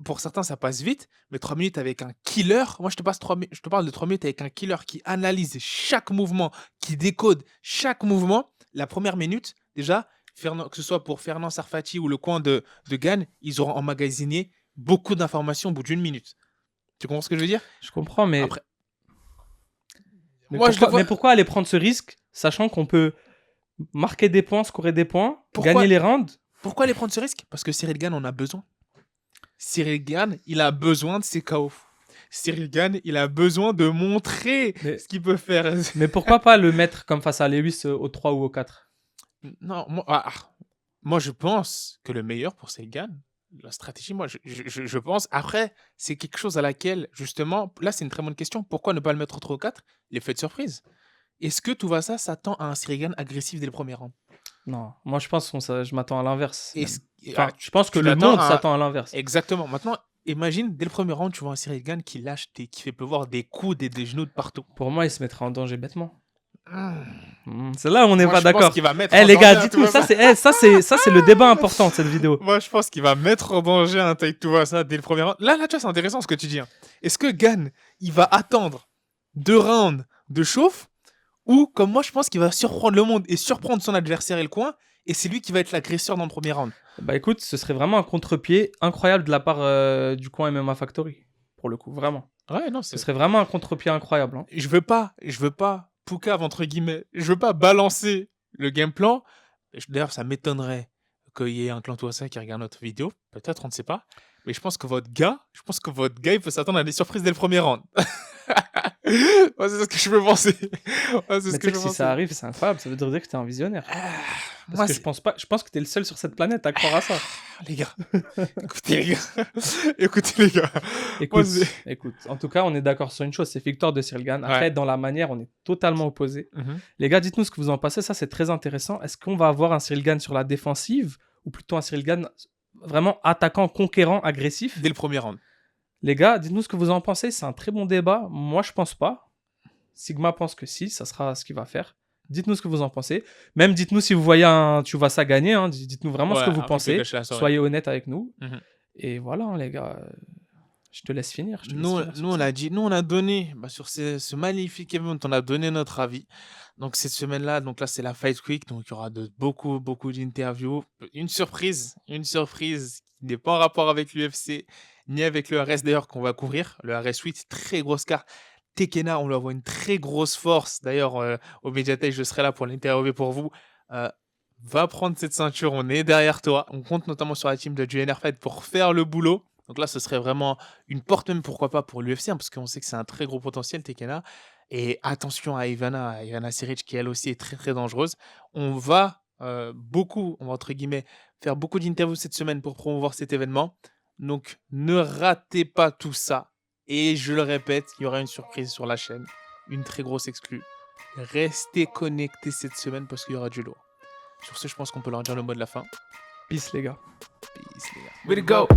pour certains, ça passe vite. Mais 3 minutes avec un killer. Moi, je te parle de 3 minutes avec un killer qui analyse chaque mouvement, qui décode chaque mouvement. La première minute, déjà, que ce soit pour Fernand Sarfati ou le coin de Gane, ils auront emmagasiné beaucoup d'informations au bout d'une minute. Tu comprends ce que je veux dire? Je comprends, mais. Après... mais pourquoi aller prendre ce risque, sachant qu'on peut marquer des points, scorer des points, gagner les rounds? Pourquoi aller prendre ce risque? Parce que Cyril Gane en a besoin. Cyril Gane, il a besoin de ses KO. Cyril Gane, il a besoin de montrer ce qu'il peut faire. Mais pourquoi pas le mettre comme face à Lewis au 3 ou au 4? Non, moi, je pense que le meilleur pour Cyril Gane, la stratégie, moi, je pense. Après, c'est quelque chose à laquelle, justement, là, c'est une très bonne question. Pourquoi ne pas le mettre au 3 ou 4? L'effet de surprise. Est-ce que tout va ça s'attend à un Cyril Gane agressif dès le premier round? Non, moi, je pense que je m'attends à l'inverse. Je pense que le monde s'attend à l'inverse. Exactement. Maintenant, imagine, dès le premier round, tu vois un Cyril Gane qui qui fait pleuvoir des coudes et des genoux de partout. Pour moi, il se mettra en danger bêtement. C'est là où on n'est pas d'accord. Les gars, dites-nous, ça c'est le débat important de cette vidéo. Moi, je pense qu'il va mettre en danger un Tai Tuivasa dès le premier round. Là, tu vois, c'est intéressant ce que tu dis. Hein. Est-ce que Gane, il va attendre 2 rounds de chauffe ou, comme moi, je pense qu'il va surprendre le monde et surprendre son adversaire et le coin, et c'est lui qui va être l'agresseur dans le premier round? Bah écoute, ce serait vraiment un contre-pied incroyable de la part du coin MMA Factory, pour le coup, vraiment. Ouais, non, ce serait vraiment un contre-pied incroyable. Hein. Je veux pas poucave entre guillemets, je veux pas balancer le game plan. D'ailleurs, ça m'étonnerait qu'il y ait un clan Tuivasa qui regarde notre vidéo, peut-être, on ne sait pas. Mais je pense que votre gars, il peut s'attendre à des surprises dès le premier round. Moi, c'est ce que je peux penser. Si ça arrive, c'est incroyable. Ça veut dire que t'es un visionnaire. Parce que je pense que t'es le seul sur cette planète à croire à ça. Les gars. Écoutez, les gars. Écoute. En tout cas, on est d'accord sur une chose. C'est victoire de Cyril Gane. Après, dans la manière, on est totalement opposés. Les gars, dites-nous ce que vous en pensez. Ça, c'est très intéressant. Est-ce qu'on va avoir un Cyril Gane sur la défensive ou plutôt un Cyril Gane vraiment attaquant, conquérant, agressif? Dès le premier round. Les gars, dites-nous ce que vous en pensez. C'est un très bon débat. Moi, je pense pas. Sigma pense que si, ça sera ce qu'il va faire. Dites-nous ce que vous en pensez. Même dites-nous si vous voyez tu vois ça gagner. Hein. Dites-nous vraiment ce que vous pensez. Soyez honnêtes avec nous. Et voilà, hein, les gars. Je te laisse finir. Nous, on a donné, sur ce magnifique event, on a donné notre avis. Donc, cette semaine-là, donc là, c'est la Fight Week. Donc, il y aura beaucoup d'interviews. Une surprise qui n'est pas en rapport avec l'UFC, ni avec le RS d'ailleurs qu'on va couvrir. Le RS 8, très grosse carte. Tekena, on lui envoie une très grosse force. D'ailleurs, au Mediatek, je serai là pour l'interviewer pour vous. Va prendre cette ceinture, on est derrière toi. On compte notamment sur la team de GNR Fight pour faire le boulot. Donc là, ce serait vraiment une porte, même pourquoi pas pour l'UFC, hein, parce qu'on sait que c'est un très gros potentiel, Tekena. Et attention à Ivana Siric, qui elle aussi est très très dangereuse. On va entre guillemets, faire beaucoup d'interviews cette semaine pour promouvoir cet événement. Donc ne ratez pas tout ça. Et je le répète, il y aura une surprise sur la chaîne, une très grosse exclue. Restez connectés cette semaine parce qu'il y aura du lourd. Sur ce, je pense qu'on peut leur dire le mot de la fin. Peace les gars. Way to go.